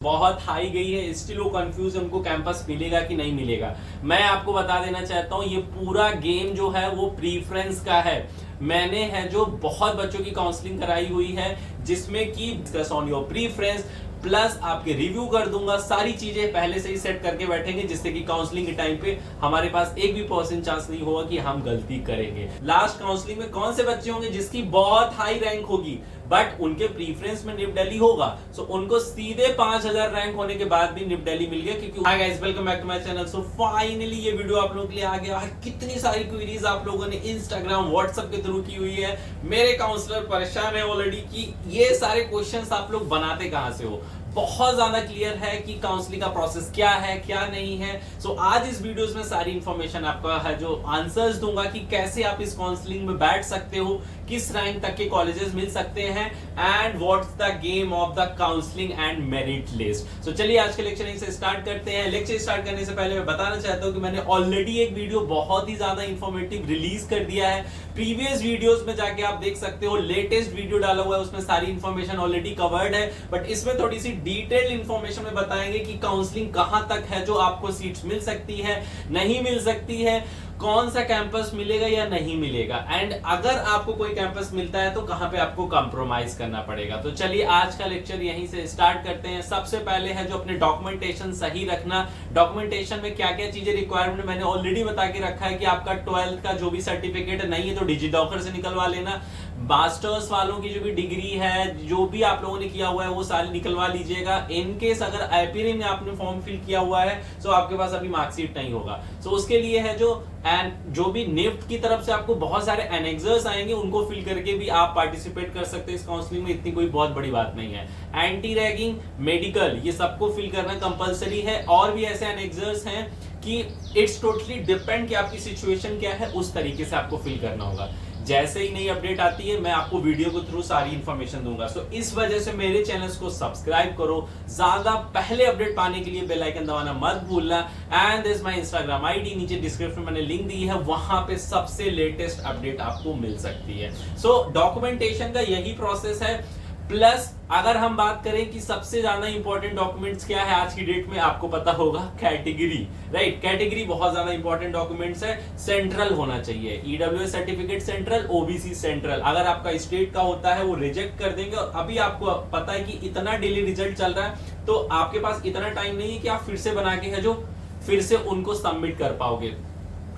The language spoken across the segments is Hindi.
बहुत हाई गई है, स्टिल वो कंफ्यूज है उनको कैंपस मिलेगा कि नहीं मिलेगा। मैं आपको बता देना चाहता हूँ ये पूरा गेम जो है वो प्रीफ्रेंस का है। मैंने है जो बहुत बच्चों की काउंसलिंग कराई हुई है जिसमें कि discuss on your preference plus आपके रिव्यू कर दूंगा, सारी चीजें पहले से ही सेट करके बैठेंगे जिससे कि काउंसलिंग के टाइम पे हमारे पास एक भी % चांस नहीं होगा कि हम गलती करेंगे। लास्ट काउंसलिंग में कौन से बच्चे होंगे जिसकी बहुत हाई रैंक होगी बट उनके प्रीफरेंस में निफ्ट दिल्ली होगा, सो उनको सीधे 5000 रैंक होने के बाद भी निफ्ट दिल्ली मिल गया। क्योंकि hi guys, welcome back to my channel. So finally ये वीडियो आप लोगों के लिए आ गया है। कितनी सारी क्वेरीज आप लोगों ने इंस्टाग्राम व्हाट्सएप के थ्रू की हुई है। मेरे काउंसलर परेशान है ऑलरेडी कि ये सारे क्वेश्चंस आप लोग बनाते कहां से हो। बहुत ज्यादा क्लियर है कि काउंसलिंग का प्रोसेस क्या है क्या नहीं है। सो आज इस वीडियोस में सारी इंफॉर्मेशन आपका है जो आंसर्स दूंगा कि कैसे आप इस काउंसलिंग में बैठ सकते हो, किस रैंक तक के कॉलेजेस मिल सकते हैं and what's the game of the counselling and merit list. So चलिए आज के लेक्चर यहीं से स्टार्ट करते हैं। लेक्चर स्टार्ट करने से पहले मैं बताना चाहता हूं कि मैंने ऑलरेडी एक वीडियो बहुत ही ज्यादा इंफॉर्मेटिव रिलीज कर दिया है। प्रीवियस वीडियोस में जाके आप देख सकते हो, लेटेस्ट वीडियो डाला हुआ है उसमें सारी इंफॉर्मेशन ऑलरेडी कवर्ड है, बट इसमें थोड़ी सी डिटेल इंफॉर्मेशन में बताएंगे कि काउंसलिंग कहां तक है, जो आपको सीट्स मिल सकती है नहीं मिल सकती है, कौन सा कैंपस मिलेगा या नहीं मिलेगा, एंड अगर आपको कोई कैंपस मिलता है तो कहां पे आपको कंप्रोमाइज करना पड़ेगा। तो चलिए आज का लेक्चर यहीं से स्टार्ट करते हैं। सबसे पहले है जो अपने डॉक्यूमेंटेशन सही रखना। डॉक्यूमेंटेशन में क्या क्या चीजें रिक्वायरमेंट मैंने ऑलरेडी बता के रखा है कि आपका 12th का जो भी सर्टिफिकेट नहीं है तो डिजिलॉकर से निकलवा लेना। मास्टर्स वालों की जो भी डिग्री है, जो भी आप लोगों ने किया हुआ है वो सारी निकलवा लीजिएगा। इनकेस अगर आईपीआर में आपने फॉर्म फिल किया हुआ है तो आपके पास अभी मार्कशीट नहीं होगा, तो उसके लिए है जो भी निफ्ट की तरफ से आपको बहुत सारे एनेक्सर्स आएंगे उनको फिल करके भी आप पार्टिसिपेट कर सकते हैं इस काउंसलिंग में। इतनी कोई बहुत बड़ी बात नहीं है। एंटी रैगिंग, मेडिकल, ये सबको फिल करना कंपलसरी है। और भी ऐसे एनेक्सर्स हैं कि इट्स टोटली डिपेंड कि आपकी सिचुएशन क्या है, उस तरीके से आपको फिल करना होगा। जैसे ही नई अपडेट आती है मैं आपको वीडियो के थ्रू सारी इंफॉर्मेशन दूंगा। सो इस वजह से मेरे चैनल्स को सब्सक्राइब करो, ज्यादा पहले अपडेट पाने के लिए बेल आइकन दबाना मत भूलना। And this my Instagram ID, नीचे डिस्क्रिप्शन में मैंने लिंक दी है, वहां पे सबसे लेटेस्ट अपडेट आपको मिल सकती है। सो डॉक्यूमेंटेशन का यही प्रोसेस है। प्लस अगर हम बात करें कि सबसे ज्यादा इंपॉर्टेंट डॉक्यूमेंट्स क्या है आज की डेट में, आपको पता होगा कैटेगरी, राइट। कैटेगरी बहुत ज्यादा इंपॉर्टेंट डॉक्यूमेंट्स है। सेंट्रल होना चाहिए, EWS certificate central, OBC central. अगर आपका स्टेट का होता है वो रिजेक्ट कर देंगे। और अभी आपको पता है कि इतना डिले रिजल्ट चल रहा है तो आपके पास इतना टाइम नहीं है कि आप फिर से बना के है जो फिर से उनको सबमिट कर पाओगे।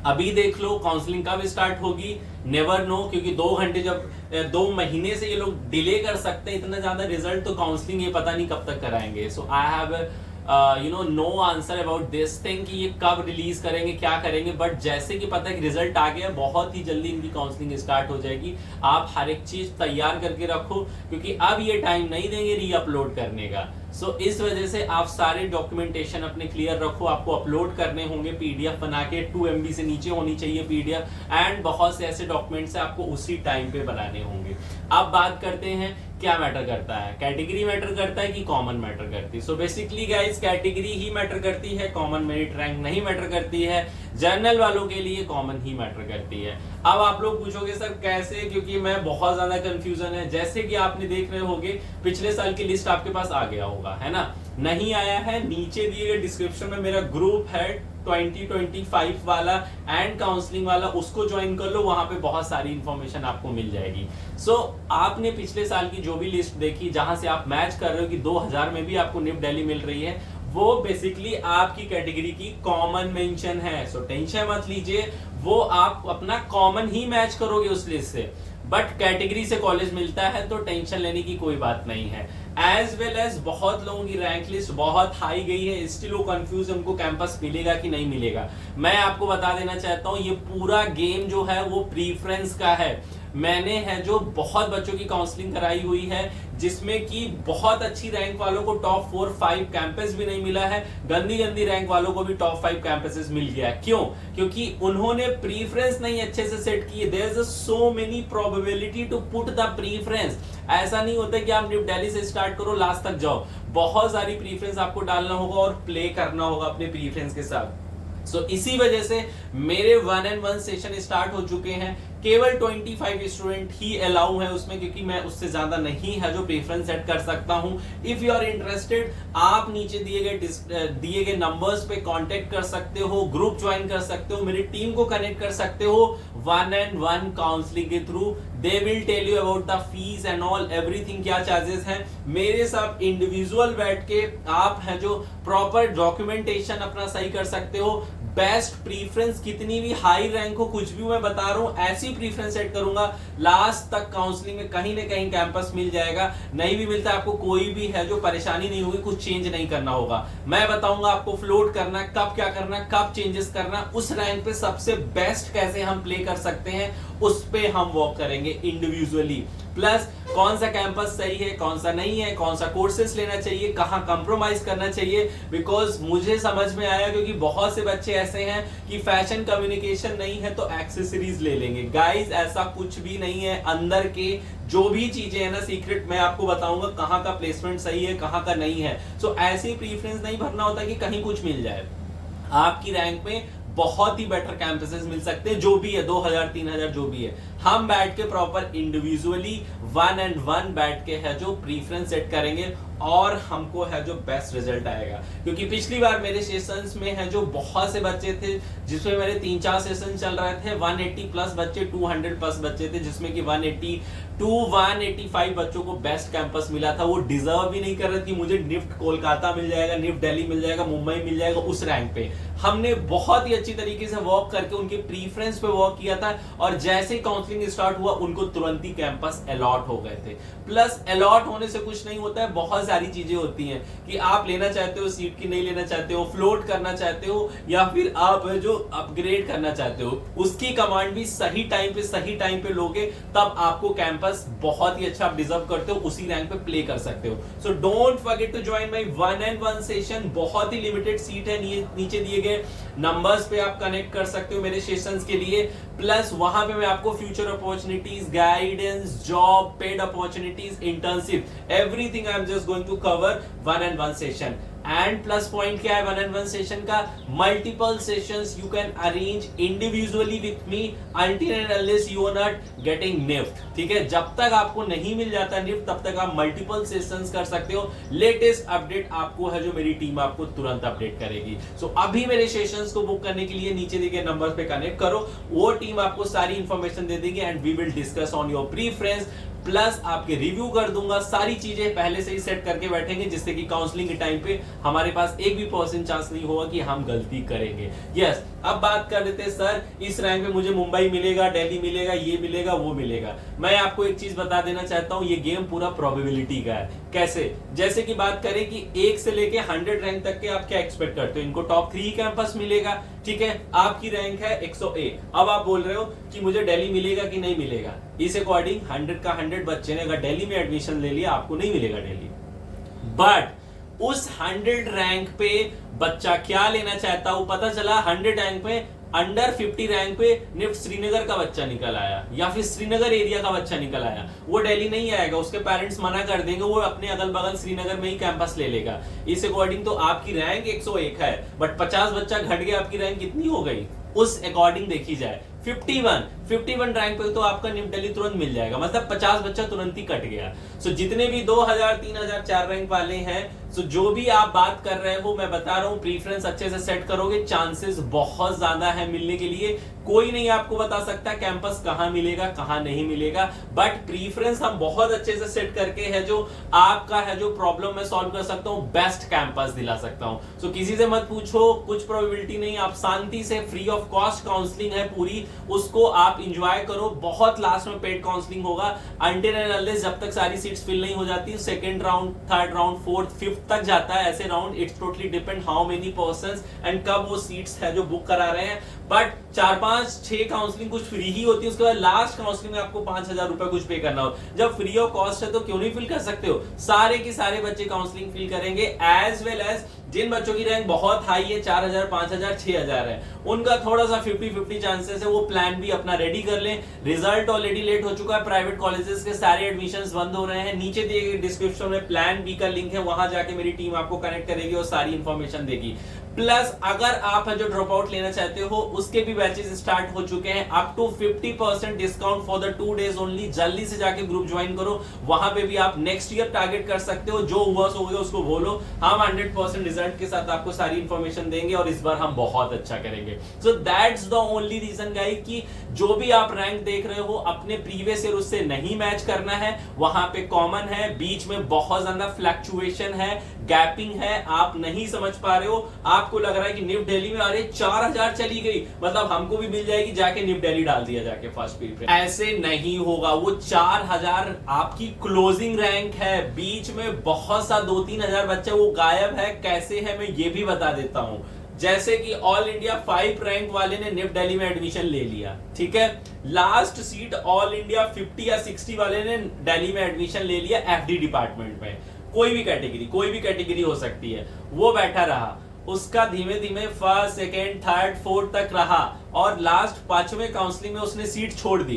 अभी देख लो काउंसलिंग कब स्टार्ट होगी, नेवर नो, क्योंकि 2 घंटे जब 2 महीने से ये लोग डिले कर सकते हैं इतना ज्यादा रिजल्ट, तो काउंसलिंग ये पता नहीं कब तक कराएंगे। So I have no answer about this thing कि ये कब रिलीज करेंगे क्या करेंगे, बट जैसे कि पता है कि रिजल्ट आ गया बहुत ही जल्दी इनकी काउंसलिंग स्टार्ट हो जाएगी। आप हर एक चीज तैयार करके रखो क्योंकि अब ये टाइम नहीं देंगे री अपलोड करने का। सो इस वजह से आप सारे डॉक्यूमेंटेशन अपने क्लियर रखो। आपको अपलोड करने होंगे पीडीएफ बना के, 2 MB से नीचे होनी चाहिए पीडीएफ, एंड बहुत से ऐसे डॉक्यूमेंट्स आपको उसी टाइम पे बनाने होंगे। अब बात करते हैं क्या मैटर करता है, कैटेगरी मैटर करता है कि कॉमन मैटर करती है। सो बेसिकली गाइस कैटेगरी ही मैटर करती है, कॉमन मेरिट रैंक नहीं मैटर करती है। जनरल वालों के लिए कॉमन ही मैटर करती है। अब आप लोग पूछोगे सर कैसे, क्योंकि मैं बहुत ज्यादा कंफ्यूजन है। जैसे कि आपने देख रहे होंगे पिछले साल की लिस्ट आपके पास आ गया होगा, है ना। नहीं आया है, नीचे दिए गए डिस्क्रिप्शन में मेरा ग्रुप है 2025 वाला एंड काउंसलिंग वाला, उसको ज्वाइन कर लो, वहां पे बहुत सारी इंफॉर्मेशन आपको मिल जाएगी। सो आपने पिछले साल की जो भी लिस्ट देखी जहां से आप मैच कर रहे हो कि 2000 में भी आपको निफ्ट दिल्ली मिल रही है, वो बेसिकली आपकी कैटेगरी की कॉमन मेंशन है। सो टेंशन मत लीजिए, वो आप अपना कॉमन ही मैच करोगे उस लिस्ट से। बट कैटेगरी से कॉलेज मिलता है तो टेंशन लेने की कोई बात नहीं है। एज वेल एज बहुत लोगों की रैंक लिस्ट बहुत हाई गई है, स्टिल वो कंफ्यूज है उनको कैंपस मिलेगा कि नहीं मिलेगा। मैं आपको बता देना चाहता हूं ये पूरा गेम जो है वो प्रीफ्रेंस का है। मैंने है जो बहुत बच्चों की काउंसलिंग कराई हुई है जिसमें कि बहुत अच्छी रैंक वालों को टॉप 4-5 कैंपस भी नहीं मिला है, गंदी गंदी रैंक वालों को भी टॉप 5 कैंपसेस मिल गया है। क्यों? क्योंकि उन्होंने प्रीफरेंस नहीं अच्छे से सेट किए। There is so many probability to put the preference. ऐसा नहीं होता कि आप निफ्ट दिल्ली से स्टार्ट करो लास्ट तक जाओ, बहुत सारी प्रीफरेंस आपको डालना होगा और प्ले करना होगा अपने प्रीफरेंस के साथ। सो इसी वजह से मेरे 1-on-1 सेशन स्टार्ट हो चुके हैं। केवल 25 स्टूडेंट ही अलाउ है उसमें, क्योंकि मैं उससे ज्यादा नहीं है जो प्रेफरेंस सेट कर सकता हूं। इफ यू आर इंटरेस्टेड, आप नीचे दिए गए नंबर्स पे कांटेक्ट कर सकते हो, ग्रुप ज्वाइन कर सकते हो, मेरी टीम को कनेक्ट कर सकते हो 1-on-1 काउंसलिंग के थ्रू। They will tell you about the fees and all everything, क्या चार्जेस हैं। मेरे साथ इंडिविजुअल बैठ के आप है जो प्रॉपर डॉक्यूमेंटेशन अपना सही कर सकते हो। बेस्ट प्रीफरेंस, कितनी भी हाई रैंक हो, कुछ भी मैं बता रहा हूं, ऐसी प्रीफरेंस सेट करूंगा लास्ट तक काउंसलिंग में कहीं ना कहीं कैंपस मिल जाएगा। नहीं भी मिलता आपको कोई भी है जो परेशानी नहीं होगी, कुछ चेंज नहीं करना होगा। मैं बताऊंगा आपको फ्लोट करना, कब क्या करना, कब चेंजेस करना, उस रैंक पे सबसे बेस्ट कैसे हम प्ले कर सकते हैं, उस पे हम वर्क करेंगे इंडिविजुअली। प्लस कौन सा कैंपस सही है, कौन सा नहीं है, कौन सा कोर्सेस लेना चाहिए, कहां कंप्रोमाइज करना चाहिए। बिकॉज मुझे समझ में आया, क्योंकि बहुत से बच्चे ऐसे हैं कि फैशन कम्युनिकेशन नहीं है तो एक्सेसरीज ले लेंगे। गाइस ऐसा कुछ भी नहीं है। अंदर के जो भी चीजें है ना सीक्रेट, मैं आपको बताऊंगा कहां का प्लेसमेंट सही है, कहां का नहीं है। सो ऐसे प्रीफरेंस नहीं भरना होता कि कहीं कुछ मिल जाए। आपकी रैंक में बहुत ही बेटर कैंपसेस मिल सकते हैं, जो भी है 2000 3000 जो भी है। हम बैठ के प्रॉपर इंडिविजुअली 1-on-1 बैठ के है जो प्रीफरेंस सेट करेंगे और हमको है जो बेस्ट रिजल्ट आएगा। क्योंकि पिछली बार मेरे सेशंस में है जो बहुत से बच्चे थे, जिसमें मेरे 3-4 सेशन चल रहे थे, 180 प्लस बच्चे, 200 प्लस बच्चे थे, जिसमें कि 180 to 185 बच्चों को बेस्ट कैंपस मिला था। वो डिजर्व भी नहीं कर रही थी, मुझे निफ्ट कोलकाता मिल जाएगा, निफ्ट दिल्ली मिल जाएगा, मुंबई मिल जाएगा, उस रैंक पे हमने बहुत ही अच्छी तरीके से वर्क करके उनके प्रीफरेंस पे वर्क किया था। और जैसे ही काउंसलिंग स्टार्ट हुआ उनको तुरंत ही कैंपस अलॉट हो गए थे। प्लस अलॉट होने से कुछ नहीं होता है, बहुत सारी चीजें होती हैं कि आप लेना चाहते हो सीट की, नहीं लेना चाहते हो, फ्लोट करना चाहते हो, या फिर आप जो अपग्रेड करना चाहते हो, उसकी कमांड भी सही टाइम पे लोगे, तब आपको कैंपस बहुत ही अच्छा आप डिजर्व करते हो, उसी रैंक पे प्ले कर सकते हो। So don't forget to join my 1-on-1 session. बहुत ही लिमिटेड सीट है, नीचे दिए गए नंबर्स पे आप कनेक्ट कर सकते हो मेरे सेशंस के लिए। प्लस वहां पे मैं आपको future opportunities, guidance, job, paid opportunities, internship, everything I am just going to cover 1-on-1 session. And plus point क्या है 1-on-1 सेशन का? Multiple sessions you can arrange individually with me until and unless you are not getting NIFT. ठीक है, जब तक आपको नहीं मिल जाता निफ्ट तब तक आप मल्टीपल सेशंस कर सकते हो। लेटेस्ट अपडेट आपको है जो मेरी टीम आपको तुरंत अपडेट करेगी। सो अभी मेरे सेशंस को बुक करने के लिए नीचे दिए गए नंबर पे कनेक्ट करो, वो टीम आपको सारी इंफॉर्मेशन दे देगी and we will discuss on your preference. Plus आपके रिव्यू कर दूंगा, सारी चीजें पहले से ही सेट करके बैठेंगे, जिससे कि काउंसलिंग के टाइम पे हमारे पास एक भी % चांस नहीं होगा कि हम गलती करेंगे। यस, अब बात कर लेते हैं सर इस रैंक पे मुझे मुंबई मिलेगा, दिल्ली मिलेगा, ये मिलेगा, वो मिलेगा। मैं आपको एक चीज बता देना चाहता हूं, ये गेम पूरा प्रोबेबिलिटी का है। कैसे? जैसे कि बात करें कि 1 से लेके 100 रैंक तक के आप क्या एक्सपेक्ट करते हो? इनको टॉप 3 कैंपस मिलेगा, ठीक है, आपकी रैंक है 101। अब आप बोल रहे हो कि मुझे दिल्ली मिलेगा कि नहीं मिलेगा। इस अकॉर्डिंग 100 का 100 बच्चे ने अगर दिल्ली में एडमिशन ले लिया, आपको नहीं मिलेगा दिल्ली। बट उस 100 रैंक पे बच्चा क्या लेना चाहता हूं, पता चला 100 रैंक पे अंडर 50 रैंक पे निफ्ट श्रीनगर का बच्चा निकल आया, या फिर श्रीनगर एरिया का बच्चा निकल आया, वो दिल्ली नहीं आएगा, उसके पेरेंट्स मना कर देंगे, वो अपने अगल बगल श्रीनगर में ही कैंपस ले लेगा। इस अकॉर्डिंग तो आपकी रैंक 101 है, बट 50 बच्चा घट गया, आपकी रैंक कितनी हो गई? उस अकॉर्डिंग देखी जाए 51 रैंक पे तो आपका निफ्ट दिल्ली तुरंत मिल जाएगा, मतलब 50 बच्चा तुरंत ही कट गया। सो जितने भी 2000 3000 4 रैंक वाले हैं, सो जो भी आप बात कर रहे हो, मैं बता रहा हूं प्रीफरेंस अच्छे से सेट करोगे, चांसेस बहुत ज्यादा है मिलने के लिए। कोई नहीं आपको बता सकता कैंपस कहां मिलेगा कहां नहीं मिलेगा, बट प्रीफरेंस हम बहुत अच्छे से सेट करके है जो आपका है जो प्रॉब्लम मैं सॉल्व कर सकता हूं, बेस्ट कैंपस दिला सकता हूं। सो किसी से मत पूछो, कुछ प्रोबेबिलिटी नहीं, आप शांति से फ्री ऑफ कॉस्ट काउंसलिंग है पूरी, उसको आप इंजॉय करो। बहुत लास्ट में पेड काउंसलिंग होगा अंटिल एंड अनलेस जब तक सारी सीट्स फिल नहीं हो जाती। Second round, third round, fourth, fifth तक जाता है ऐसे round. It's totally depend how many persons and कब वो सीट्स है जो बुक करा रहे हैं। बट 4-5-6 काउंसलिंग कुछ फ्री ही होती है, उसके बाद लास्ट काउंसलिंग में आपको 5000 रुपए कुछ पे करना हो। जब फ्री ऑफ कॉस्ट है तो क्यों नहीं फिल कर सकते हो? सारे के सारे बच्चे काउंसलिंग फिल करेंगे, एज वेल एज जिन बच्चों की रैंक बहुत हाई है, 4000 5000 6000 है, उनका थोड़ा सा 50-50 चांसेस है, वो प्लान भी अपना रेडी कर लें। रिजल्ट ऑलरेडी लेट हो चुका है, प्राइवेट कॉलेजेस के सारे एडमिशंस बंद हो रहे हैं। नीचे दिए गए डिस्क्रिप्शन में प्लान बी का लिंक है, वहां जाके मेरी टीम आपको कनेक्ट करेगी और सारी इंफॉर्मेशन देगी। प्लस अगर आप जो ड्रॉप आउट लेना चाहते हो उसके भी बैचेस स्टार्ट हो चुके हैं, up to 50% discount for the 2 days only. जल्दी से जाके ग्रुप ज्वाइन करो, वहां पे भी आप नेक्स्ट ईयर टारगेट कर सकते हो। जो हुआ सो हो गया, उसको बोलो, हम 100% रिजल्ट के साथ आपको सारी इंफॉर्मेशन देंगे और इस बार हम बहुत अच्छा करेंगे। So that's the only reason guys कि जो भी आप रैंक देख रहे हो अपने प्रीवियस ईयर उससे नहीं मैच करना है। वहां पे कॉमन है, बीच में बहुत ज्यादा फ्लक्चुएशन है, गैपिंग है, आप नहीं समझ पा रहे हो। आपको लग रहा है कि निफ्ट दिल्ली में अरे 4000 चली गई, मतलब हमको भी मिल जाएगी, जाके निफ्ट दिल्ली डाल दिया जाके फर्स्ट पीरियड। ऐसे नहीं होगा। वो 4000 आपकी क्लोजिंग रैंक है, बीच में बहुत सा 2-3 हजार बच्चा वो गायब है। कैसे है मैं ये भी बता देता हूं। जैसे कि ऑल इंडिया 5 रैंक वाले ने निफ्ट दिल्ली में एडमिशन ले लिया, ठीक है। लास्ट सीट ऑल इंडिया 50 या 60 वाले ने दिल्ली में एडमिशन ले लिया एफडी डिपार्टमेंट में। कोई भी कैटेगरी हो सकती है। वो बैठा रहा, उसका धीमे धीमे फर्स्ट, सेकेंड, थर्ड, फोर्थ तक रहा और लास्ट 5वें काउंसलिंग में उसने सीट छोड़ दी।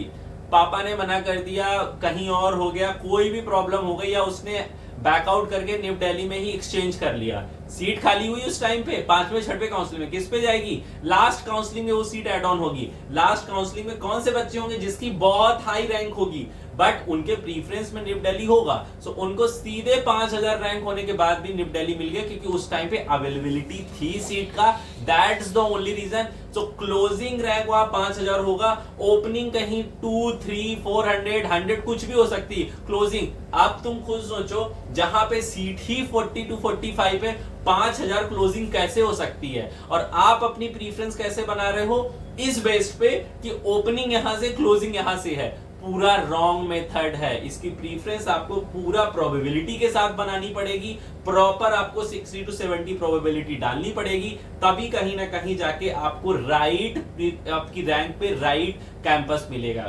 पापा ने मना कर दिया, कहीं और हो गया, कोई भी प्रॉब्लम हो गई, या उसने बैकआउट करके निफ्ट दिल्ली में ही एक्सचेंज कर लिया। सीट खाली हुई उस टाइम पे 5वें 6वें काउंसलिंग में, किस पे जाएगी? लास्ट काउंसलिंग में वो सीट ऐड ऑन होगी। लास्ट काउंसलिंग में कौन से बच्चे होंगे जिसकी बहुत हाई रैंक होगी बट उनके प्रीफरेंस में निफ्ट दिल्ली होगा, सो उनको सीधे 5000 रैंक होने के बाद भी निफ्ट दिल्ली मिल गया, क्योंकि उस टाइम पे अवेलेबिलिटी थी सीट का। That's the only reason. So closing rank वहां 5000 होगा, ओपनिंग कहीं 2, 3, 400, 100 कुछ भी हो सकती है क्लोजिंग। अब तुम खुद सोचो, जहां पे सीट ही 40 to 45 है, 5000 क्लोजिंग कैसे हो सकती है? और आप अपनी प्रीफरेंस कैसे बना रहे हो? इस बेस पे कि ओपनिंग यहां से, क्लोजिंग यहां से है। पूरा रॉन्ग मेथड है। इसकी प्रीफरेंस आपको पूरा प्रोबेबिलिटी के साथ बनानी पड़ेगी, प्रॉपर आपको 60 to 70 प्रोबेबिलिटी डालनी पड़ेगी, तभी कहीं ना कहीं जाके आपको राइट, आपकी रैंक पे राइट कैंपस मिलेगा।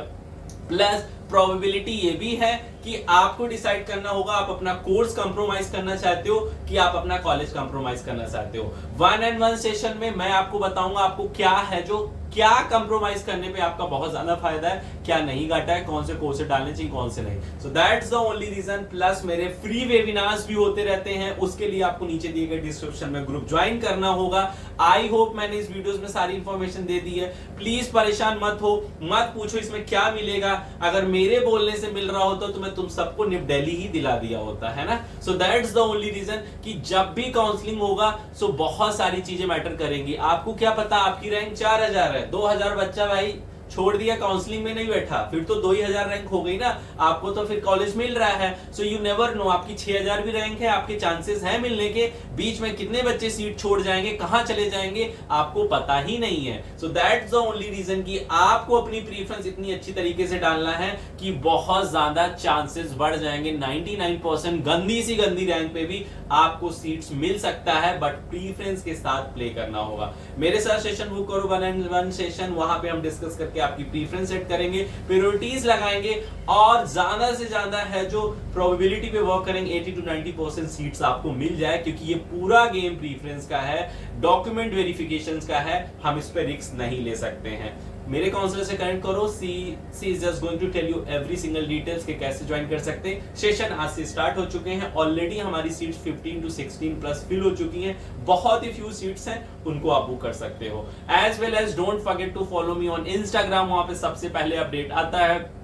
प्लस प्रोबेबिलिटी ये भी है कि आपको डिसाइड करना होगा आप अपना कोर्स कंप्रोमाइज करना चाहते हो कि आप अपना कॉलेज कंप्रोमाइज करना चाहते हो। 1-on-1 सेशन में मैं आपको बताऊंगा आपको क्या है, जो क्या कंप्रोमाइज करने पे आपका बहुत ज्यादा फायदा है, क्या नहीं घाटा है, कौन से कोर्स डालने चाहिए, कौन से नहीं। So that's the only reason. Plus मेरे फ्री वेबिनार्स भी होते रहते हैं, उसके लिए आपको नीचे दिए गए डिस्क्रिप्शन में ग्रुप ज्वाइन करना होगा। आई होप मैंने इस वीडियोस में सारी इंफॉर्मेशन दे दी है। प्लीज परेशान मत हो, मत पूछो इसमें क्या मिलेगा। अगर मेरे बोलने से मिल रहा होता तो मैं तुम सबको निफ्ट दिल्ली ही दिला दिया होता, है ना। So that's the only reason कि जब भी काउंसलिंग होगा सो बहुत सारी चीजें मैटर करेंगी। आपको क्या पता आपकी रैंक 4000 है, 2000 बच्चा भाई छोड़ दिया, काउंसलिंग में नहीं बैठा, फिर तो 2000 रैंक हो गई ना, आपको तो फिर कॉलेज मिल रहा है। सो यू नेवर नो, आपकी 6000 भी रैंक है, आपके चांसेस हैं मिलने के, बीच में कितने बच्चे सीट छोड़ जाएंगे, कहां चले जाएंगे, आपको पता ही नहीं है। So that's the only reason कि आपको अपनी प्रीफरेंस इतनी अच्छी तरीके से डालना है कि बहुत ज्यादा चांसेस बढ़ जाएंगे। 99% गंदी सी गंदी रैंक पे भी आपको सीट्स मिल सकता है, बट प्रीफरेंस के साथ प्ले करना होगा। मेरे साथ सेशन बुक करो, 1-on-1 सेशन, वहां पे हम डिस्कस करके आपकी प्रीफरेंस सेट करेंगे, प्रायोरिटीज लगाएंगे और ज्यादा से ज्यादा है जो प्रोबेबिलिटी पे वर्क करेंगे, 80 to 90% सीट्स आपको मिल जाए, क्योंकि ये पूरा गेम प्रीफरेंस का है, डॉक्यूमेंट वेरिफिकेशंस का है, हम इस पे रिस्क नहीं ले सकते हैं। मेरे काउंसलर से कनेक्ट करो, she is just going to tell you every single details के कैसे ज्वाइन कर सकते हैं। सेशन आज से स्टार्ट हो चुके हैं, ऑलरेडी हमारी सीट्स 15 to 16 प्लस फिल हो चुकी हैं, बहुत ही फ्यू सीट्स हैं, उनको आप बुक कर सकते हो। As well as don't forget to follow me on Instagram, वहां पे सबसे पहले अपडेट आता है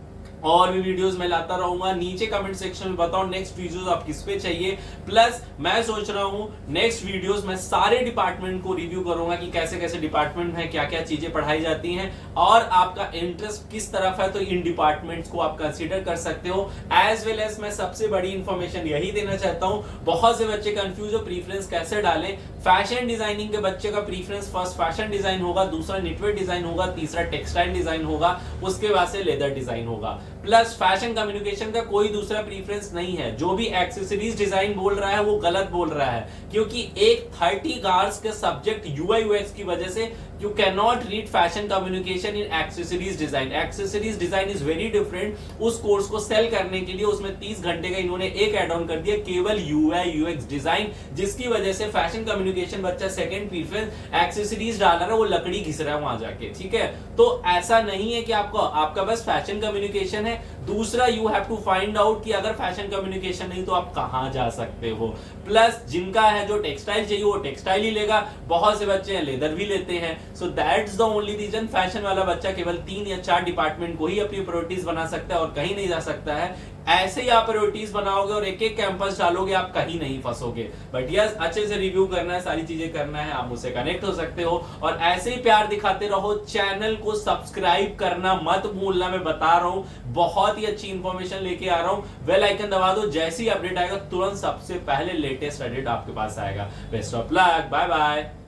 और भी वीडियोस मैं लाता रहूंगा। नीचे कमेंट सेक्शन में बताओ नेक्स्ट वीडियोस आप किस पे चाहिए। प्लस मैं सोच रहा हूं नेक्स्ट वीडियोस में सारे डिपार्टमेंट को रिव्यू करूंगा कि कैसे कैसे डिपार्टमेंट है, क्या क्या चीजें पढ़ाई जाती हैं और आपका इंटरेस्ट किस तरफ है, तो इन डिपार्टमेंट्स को आप कंसीडर कर सकते हो। एज वेल एज मैं सबसे बड़ी इंफॉर्मेशन यही देना चाहता हूं, बहुत से बच्चे कंफ्यूज हो प्रीफरेंस कैसे डालें। फैशन डिजाइनिंग के बच्चे का प्रीफरेंस फर्स्ट फैशन डिजाइन होगा, दूसरा निटवेयर डिजाइन होगा, तीसरा टेक्सटाइल डिजाइन होगा, उसके बाद से लेदर डिजाइन होगा। प्लस फैशन कम्युनिकेशन का कोई दूसरा प्रीफरेंस नहीं है। जो भी एक्सेसरीज डिजाइन बोल रहा है वो गलत बोल रहा है, क्योंकि एक 30 आवर्स के सब्जेक्ट यूआई यूएक्स की वजह से you can not read fashion communication in accessories design. Accessories design is very different. उस कोर्स को सेल करने के लिए उसमें 30 घंटे का इन्होंने एक एड ऑन कर दिया केवल यूआई यूएक्स डिजाइन, जिसकी वजह से फैशन कम्युनिकेशन बच्चा सेकंड प्रीफरेंस एक्सेसरीज डाल रहा है, वो लकड़ी घिस रहा है वहां जाके, ठीक है। तो ऐसा नहीं है कि आपका बस फैशन कम्युनिकेशन है, हैं, दूसरा you have to find out कि अगर फैशन कम्युनिकेशन नहीं तो आप कहां जा सकते हो। प्लस जिनका है जो टेक्सटाइल चाहिए वो टेक्सटाइल ही लेगा, बहुत से बच्चे हैं लेदर भी लेते हैं। So that's the only reason fashion वाला बच्चा केवल 3 या 4 डिपार्टमेंट को ही अपनी प्रायोरिटीज बना सकता है और कहीं नहीं जा सकता है। ऐसे ही आप प्रायोरिटीज बनाओगे और एक एक कैंपस डालोगे, आप कहीं नहीं फंसोगे। बट यस, अच्छे से रिव्यू करना है, सारी चीजें करना है, आप मुझसे कनेक्ट हो सकते हो और ऐसे ही प्यार दिखाते रहो। चैनल को सब्सक्राइब करना मत भूलना, मैं बता रहा हूं बहुत ही अच्छी इंफॉर्मेशन लेके आ रहा हूं। बेल आइकन दबा दो, जैसे ही अपडेट आएगा तुरंत सबसे पहले लेटेस्ट अपडेट आपके पास आएगा। Best of luck, bye bye.